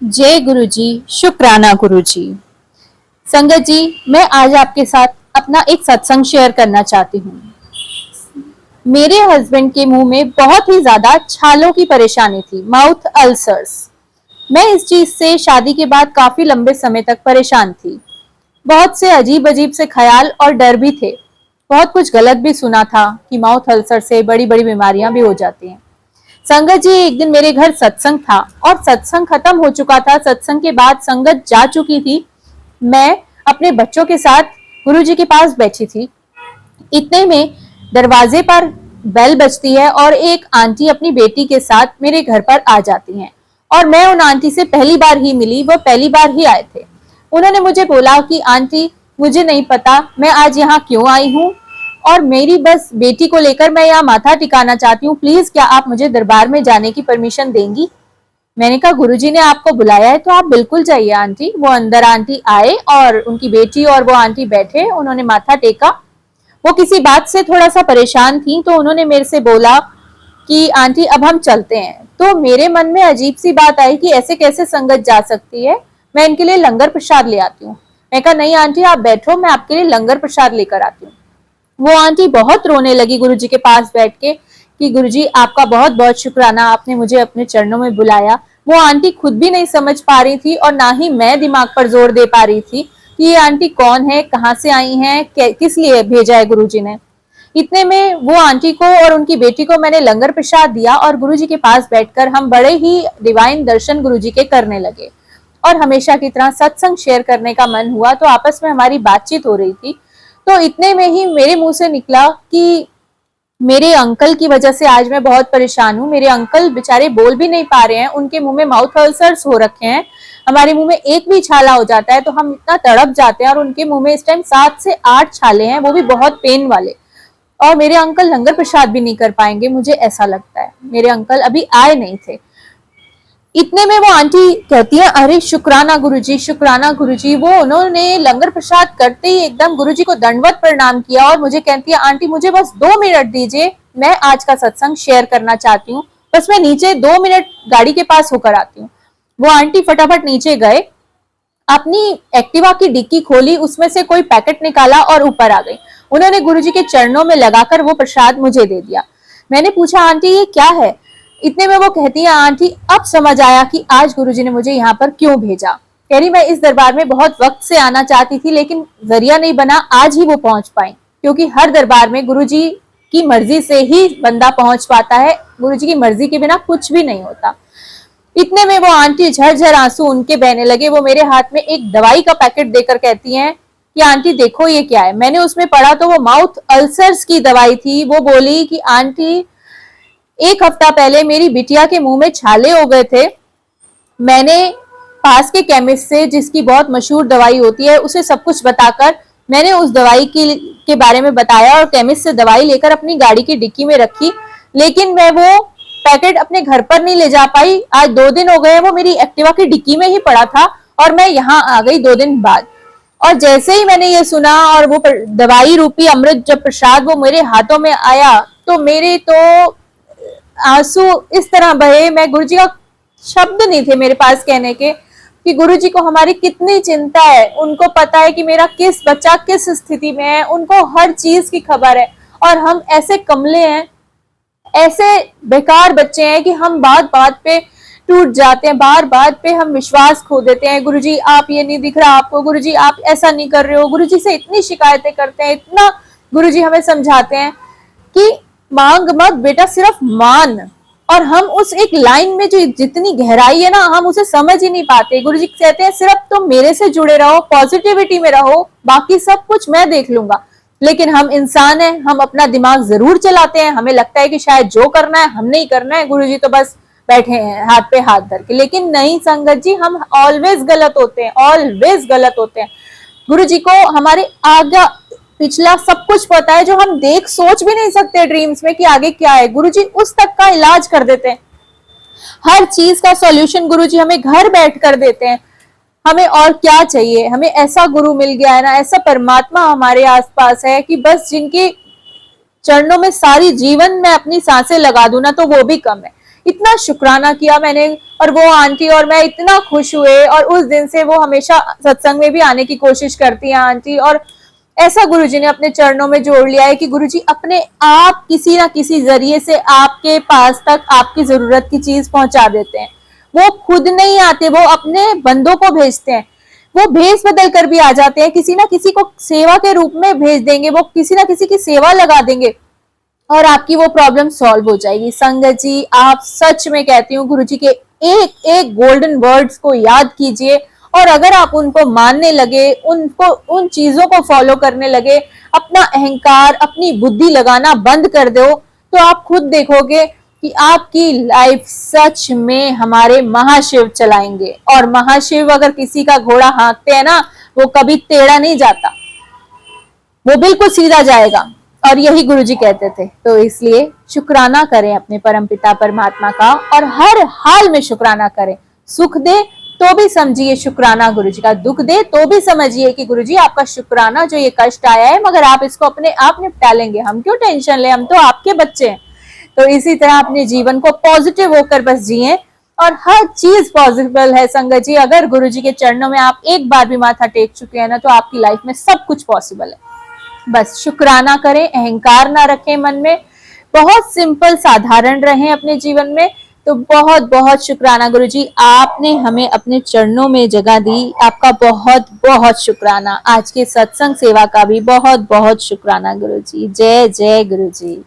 जय गुरु जी। शुक्राना गुरु जी। संगत जी, मैं आज आपके साथ अपना एक सत्संग शेयर करना चाहती हूँ। मेरे हस्बैंड के मुंह में बहुत ही ज्यादा छालों की परेशानी थी, माउथ अल्सर्स। मैं इस चीज से शादी के बाद काफी लंबे समय तक परेशान थी। बहुत से अजीब अजीब से ख्याल और डर भी थे। बहुत कुछ गलत भी सुना था कि माउथ अल्सर से बड़ी बड़ी बीमारियां भी हो जाती हैं। संगत जी, एक दिन मेरे घर सत्संग था और सत्संग खत्म हो चुका था। सत्संग के बाद संगत जा चुकी थी। मैं अपने बच्चों के साथ गुरु जी के पास बैठी थी। इतने में दरवाजे पर बेल बजती है और एक आंटी अपनी बेटी के साथ मेरे घर पर आ जाती हैं। और मैं उन आंटी से पहली बार ही मिली, वो पहली बार ही आए थे। उन्होंने मुझे बोला कि आंटी, मुझे नहीं पता मैं आज यहाँ क्यों आई हूँ और मेरी बस बेटी को लेकर मैं यहाँ माथा टिकाना चाहती हूँ। प्लीज क्या आप मुझे दरबार में जाने की परमिशन देंगी? मैंने कहा, गुरुजी ने आपको बुलाया है तो आप बिल्कुल जाइए आंटी। वो अंदर आंटी आए और उनकी बेटी और वो आंटी बैठे, उन्होंने माथा टेका। वो किसी बात से थोड़ा सा परेशान थी तो उन्होंने मेरे से बोला कि आंटी अब हम चलते हैं। तो मेरे मन में अजीब सी बात आई कि ऐसे कैसे संगत जा सकती है, मैं इनके लिए लंगर प्रसाद ले आती हूँ। मैं कहा, नहीं आंटी आप बैठो, मैं आपके लिए लंगर प्रसाद लेकर आती हूँ। वो आंटी बहुत रोने लगी गुरुजी के पास बैठ के कि गुरुजी आपका बहुत बहुत शुक्राना, आपने मुझे अपने चरणों में बुलाया। वो आंटी खुद भी नहीं समझ पा रही थी और ना ही मैं दिमाग पर जोर दे पा रही थी कि ये आंटी कौन है, कहाँ से आई हैं, किस लिए भेजा है गुरुजी ने। इतने में वो आंटी को और उनकी बेटी को मैंने लंगर प्रसाद दिया और गुरुजी के पास बैठकर हम बड़े ही डिवाइन दर्शन गुरुजी के करने लगे। और हमेशा की तरह सत्संग शेयर करने का मन हुआ तो आपस में हमारी बातचीत हो रही थी। तो इतने में ही मेरे मुंह से निकला कि मेरे अंकल की वजह से आज मैं बहुत परेशान हूँ। मेरे अंकल बेचारे बोल भी नहीं पा रहे हैं, उनके मुंह में माउथ अल्सर्स हो रखे हैं। हमारे मुंह में एक भी छाला हो जाता है तो हम इतना तड़प जाते हैं और उनके मुंह में इस टाइम 7 से 8 छाले हैं, वो भी बहुत पेन वाले। और मेरे अंकल लंगर प्रसाद भी नहीं कर पाएंगे, मुझे ऐसा लगता है। मेरे अंकल अभी आए नहीं थे। इतने में वो आंटी कहती है, अरे शुक्राना गुरुजी, शुक्राना गुरुजी। वो उन्होंने लंगर प्रसाद करते ही एकदम गुरुजी को दंडवत प्रणाम किया और मुझे कहती है, आंटी मुझे बस 2 मिनट दीजिए, मैं आज का सत्संग शेयर करना चाहती हूँ, बस मैं नीचे 2 मिनट गाड़ी के पास होकर आती हूँ। वो आंटी फटाफट नीचे गए, अपनी एक्टिवा की डिक्की खोली, उसमें से कोई पैकेट निकाला और ऊपर आ गई। उन्होंने गुरुजी के चरणों में लगाकर वो प्रसाद मुझे दे दिया। मैंने पूछा, आंटी ये क्या है? इतने में वो कहती है, आंटी अब समझ आया कि आज गुरुजी ने मुझे यहाँ पर क्यों भेजा। कह रही, मैं इस दरबार में बहुत वक्त से आना चाहती थी लेकिन जरिया नहीं बना, आज ही वो पहुंच पाई। क्योंकि हर दरबार में गुरुजी की मर्जी से ही बंदा पहुंच पाता है, गुरुजी की मर्जी के बिना कुछ भी नहीं होता। इतने में वो आंटी झरझर आंसू उनके बहने लगे। वो मेरे हाथ में एक दवाई का पैकेट देकर कहती हैं कि आंटी देखो ये क्या है। मैंने उसमें पढ़ा तो वो माउथ अल्सर्स की दवाई थी। वो बोली कि आंटी 1 हफ्ता पहले मेरी बिटिया के मुंह में छाले हो गए थे। मैंने पास के केमिस्ट से, जिसकी बहुत मशहूर दवाई होती है, उसे सब कुछ बताकर मैंने उस दवाई के बारे में बताया और केमिस्ट से दवाई लेकर अपनी गाड़ी की डिक्की में रखी। लेकिन मैं वो पैकेट अपने घर पर नहीं ले जा पाई। आज 2 दिन हो गए, वो मेरी एक्टिवा की डिक्की में ही पड़ा था और मैं यहाँ आ गई 2 दिन बाद। और जैसे ही मैंने ये सुना और वो दवाई रूपी अमृत जब प्रसाद वो मेरे हाथों में आया तो मेरे तो आंसू इस तरह बहे। मैं गुरुजी का शब्द नहीं थे मेरे पास कहने के कि गुरुजी को हमारी कितनी चिंता है। उनको पता है कि मेरा किस बच्चा किस स्थिति में है, उनको हर चीज की खबर है। और हम ऐसे कमले हैं, ऐसे बेकार बच्चे हैं कि हम बात बात पे टूट जाते हैं, बार बात पे हम विश्वास खो देते हैं। गुरुजी आप ये नहीं दिख रहा आपको, गुरुजी आप ऐसा नहीं कर रहे हो। गुरुजी से इतनी शिकायतें करते हैं, इतना गुरुजी हमें समझाते हैं कि मांग मत बेटा, सिर्फ मान। और हम उस एक लाइन में जो जितनी गहराई है ना, हम उसे समझ ही नहीं पाते। गुरुजी कहते हैं सिर्फ तुम मेरे से जुड़े रहो, पॉजिटिविटी में रहो, बाकी सब कुछ मैं देख लूंगा। लेकिन हम इंसान हैं, हम अपना दिमाग जरूर चलाते हैं। हमें लगता है कि शायद जो करना है हमने ही करना है, गुरुजी तो बस बैठे हैं हाथ पे हाथ धर के। लेकिन नहीं संगत जी, हम ऑलवेज गलत होते हैं, ऑलवेज गलत होते हैं। गुरुजी को हमारे आगे पिछला सब कुछ पता है, जो हम देख सोच भी नहीं सकते ड्रीम्स में कि आगे क्या है। गुरुजी उस तक का इलाज कर देते हैं, हर चीज का सॉल्यूशन गुरुजी हमें घर बैठ कर देते हैं। हमें और क्या चाहिए? हमें ऐसा गुरु मिल गया है ना, ऐसा परमात्मा हमारे आसपास है कि बस जिनके चरणों में सारी जीवन में अपनी सांसें लगा दूं ना तो वो भी कम है। इतना शुक्राना किया मैंने और वो आंटी और मैं इतना खुश हुए, और उस दिन से वो हमेशा सत्संग में भी आने की कोशिश करती हैं आंटी। और ऐसा गुरुजी ने अपने चरणों में जोड़ लिया है कि गुरुजी अपने आप किसी ना किसी जरिए से आपके पास तक आपकी जरूरत की चीज पहुंचा देते हैं। वो खुद नहीं आते, वो अपने बंदों को भेजते हैं। वो भेष बदल कर भी आ जाते हैं, किसी ना किसी को सेवा के रूप में भेज देंगे, वो किसी ना किसी की सेवा लगा देंगे और आपकी वो प्रॉब्लम सॉल्व हो जाएगी। संगत जी, आप सच में कहती हूँ गुरुजी के एक एक गोल्डन वर्ड्स को याद कीजिए, और अगर आप उनको मानने लगे, उनको उन चीजों को फॉलो करने लगे, अपना अहंकार अपनी बुद्धि लगाना बंद कर दो, तो आप खुद देखोगे कि आपकी लाइफ सच में हमारे महाशिव चलाएंगे। और महाशिव अगर किसी का घोड़ा हाँकते हैं ना, वो कभी टेढ़ा नहीं जाता, वो बिल्कुल सीधा जाएगा। और यही गुरुजी कहते थे। तो इसलिए शुक्राना करें अपने परमपिता परमात्मा का, और हर हाल में शुक्राना करें। सुख दे तो भी समझिए शुक्राना गुरुजी का, दुख दे तो भी समझिए कि गुरुजी आपका शुक्राना, जो ये कष्ट आया है मगर आप इसको अपने आप निपटा लेंगे, हम क्यों टेंशन ले, हम तो आपके बच्चे हैं। तो इसी तरह अपने जीवन को पॉजिटिव होकर बस जिए, और हर चीज पॉसिबल है संगत जी। अगर गुरुजी के चरणों में आप एक बार भी माथा टेक चुके हैं ना, तो आपकी लाइफ में सब कुछ पॉसिबल है। बस शुक्राना करें, अहंकार ना रखें मन में, बहुत सिंपल साधारण रहें अपने जीवन में। तो बहुत बहुत शुक्राना गुरुजी, आपने हमें अपने चरणों में जगह दी, आपका बहुत बहुत शुक्राना। आज के सत्संग सेवा का भी बहुत बहुत शुक्राना गुरुजी। जय जय गुरुजी।